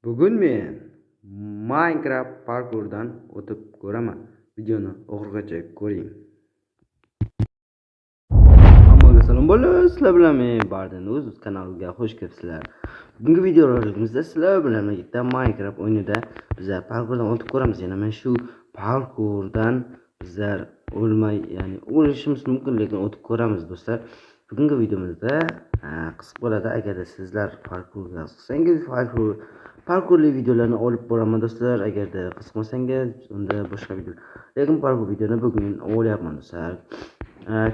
Bugun men Minecraft parkurdan o'tib ko'raman. Videoni oxirigacha ko'ring. Hammaga salom bo'ldi. Sizlar bilan men Barden o'z kanaliga xush kelibsizlar. Bugungi videolarımizda sizlar bilan birga Minecraft o'yinida bizlar parkurdan o'tib ko'ramiz. Yana men shu parkurdan bizlar o'lmay, ya'ni o'lishimiz mumkin, lekin o'tib ko'ramiz do'stlar. Bugungi videomizda qisqa bo'ladi. Agarda sizlar parkurga qiziqsangiz, parkurli videolarni olib boraman do'stlar. Agarda qiziqmasangiz, unda boshqa video. Lekin parkur videoni bugun olyapman do'stlar.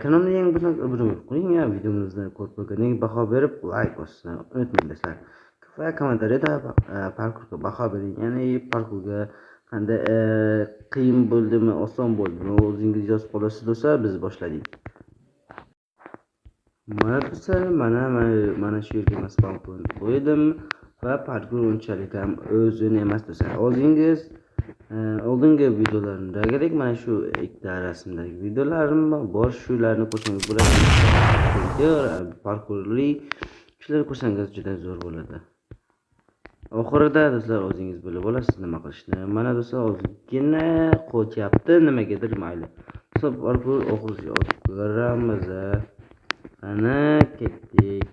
Kanalimga yangi bo'lsangiz obuna bo'ling, videomizni ko'rib bo'lgandan keyin baho berib, like bosishni unutmang do'stlar. Va kommentariyada parkurga baho bering. Ya'ni parkurga qanday qiyin bo'ldimi, oson bo'ldimi, o'zingiz yozib qolasiz do'stlar. Biz boshladik. Mana do'stlar, mana shu yerga spawn point qo'ydim va parkur unchalik ham o'zini emas do'stlar. Oldingi videolarimdagidek mana shu ikkita rasmdagi videolarim bor, shularni ko'rsangiz bo'ladi. Parkurli shularni ko'rsangiz juda zo'r bo'ladi. Oxirida do'stlar o'zingiz bilib olasiz nima qilishni. Mana do'stlar ozgina qo'tyapti, nimagadir mayli. Do'stlar parkur oxiriga o'tib ko'ramiz. Ana ketdik.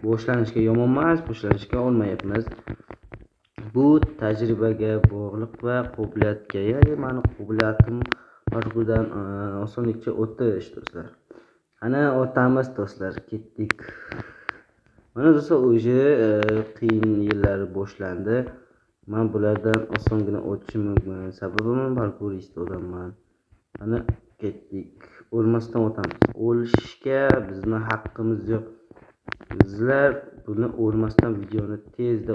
Boshlanishga yomon emas, boshlanishga olmayapmiz. Bu tajribaga bog'liq va qobiliyatga. Ya'ni meni qobiliyatim parkurdan osonlikcha o'tish do'stlar. Ana o'tamiz do'stlar, ketdik. Mana do'stlar o'sha qiyin yillar boshlandi. Men bulardan osongina o'tishim mumkin. Sababi men parkurist odamman. Ana ketdik. O'lmasdan o'tamiz. O'lishga bizning haqqimiz yo'q. Sizlar buni o'lmasdan videoni tezda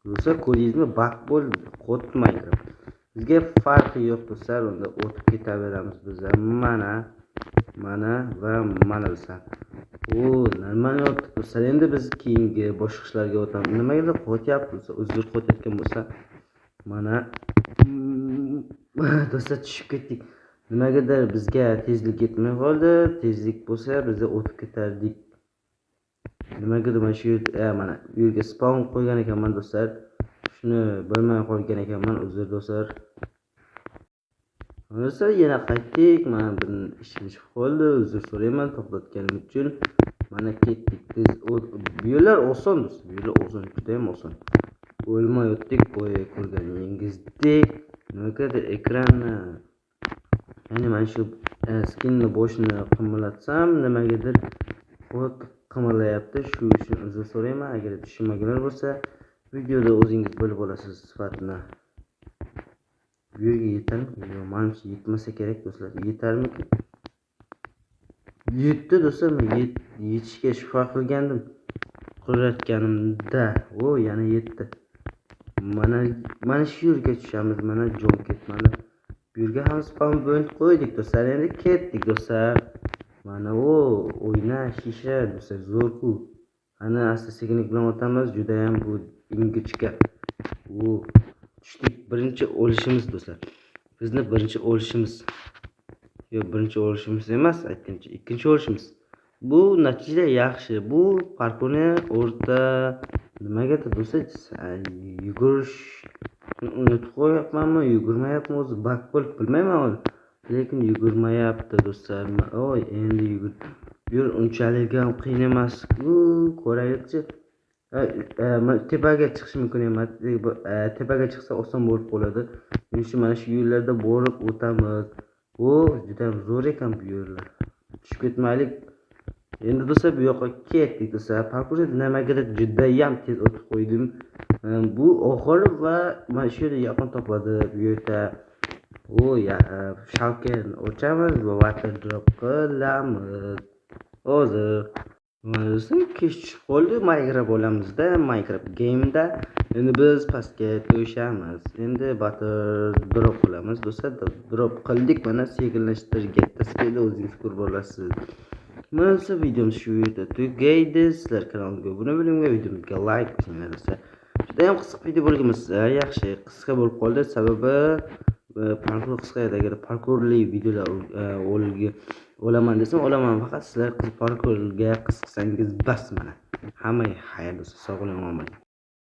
do'stlar ko'rdingizmi? Bak bo'ldi, qotmaydi. Bizga farqi yo'q do'stlar, unda o'tib ketaveramiz bizlar. Mana va mana do'stlar. Normal o'tib do'stlar. Endi biz keyingi boshqa ishlarga o'tamiz. Nimaga qotyapmiz? Uzr qotayotgan bo'lsa, mana do'stlar tushib ketdik. Nimagadir bizga tezlik yetmay qoldi. Tezlik bo'lsa biz o'tib ketardik. Nimaga mana shu mana bu yerga spawn qo'ygan ekanman do'stlar. Shuni bilmay qolgan ekanman, uzr do'stlar. Do'stlar yana qaytdik. Mana bir ishim chiqib qoldi. Uzr so'rayman to'xtatganim uchun. Mana ketdik. Biz bu yo'llar oson do'stlar. Bu yo'llar oson, juda ham oson. O'lmay o'tdik, ko'rganingizdek. Nimagadir ekranni, ya'ni mana shu skinni boshini qimirlatsam, nimagadir qimirlayapti. Shu uchun uzr so'rayman. Agar tushunmaganlar bo'lsa, videoda o'zingiz bilib olasiz sifatini. Bu yerga yetarmi? Menimcha yetmasa kerak do'stlar. Yetarmikin? Yetdi do'stlar. Men yetishga shubha qilgandim. Qurayotganimda. Yana yetdi. Mana shu yerga tushamiz. Mana jon ketmadi. Bu yerga ham spawn point qo'ydik do'stlar. Endi ketdik do'stlar. Mana o'yna shisha do'stlar, zo'r-ku. Ana asta-sekinlik bilan o'tamiz. Juda ham bu ingichka. Tushdik. Birinchi o'lishimiz do'stlar. Bizni birinchi o'lishimiz. Yo'q, birinchi o'lishimiz emas, aytgancha ikkinchi o'lishimiz. Bu natija yaxshi. Bu parkurni o'rta nimagadir do'stlar yugurish unutib qo'yapmanmi, yugurmayapmi o'zi bak bo'lib bilmayman. Lekin yugurmayapti do'stlar. Endi yugur. Bu unchalik ham qiyin emas. Ko'raylikchi. Tepaga chiqish mumkin emas. Tepaga chiqsa oson bo'lib qoladi. Mana shu yo'llarda borib o'tamiz. Juda zo'r ekan bu yo'llar. Tushib ketmaylik. Endi do'stlar bu yoqqa ketdik do'stlar. Parkurda nimagadir juda ham tez o'tib qo'ydim. Bu oxiri va mana shu yerda yaqin topadi. Bu yerda shalkani o'chamiz va water drop qilamiz. Hozir mana do'stlar kech tushib qoldi. Minecraft olamizda, Minecraft game'da. Endi biz pastga to'shamiz. Endi water drop qilamiz do'stlar. Drop qildik. Mana sekinlashtirgan tasvirda o'zingiz ko'rib olasiz. Mana do'stlar videomiz shu yerda tugaydi. Sizlar kanalimga obuna bo'ling va videomizga like bosinglar do'stlar. Juda ham qisqa video bo'lganmiz. Yaxshi, qisqa bo'lib qoldi. Sababi parkur qisqa edi. Agar parkurli videolar olaman desam olaman, faqat sizlar parkurga qiziqsangiz bas mana. Hammaga xayr do'stlar, sog' bo'ling, omon bo'ling.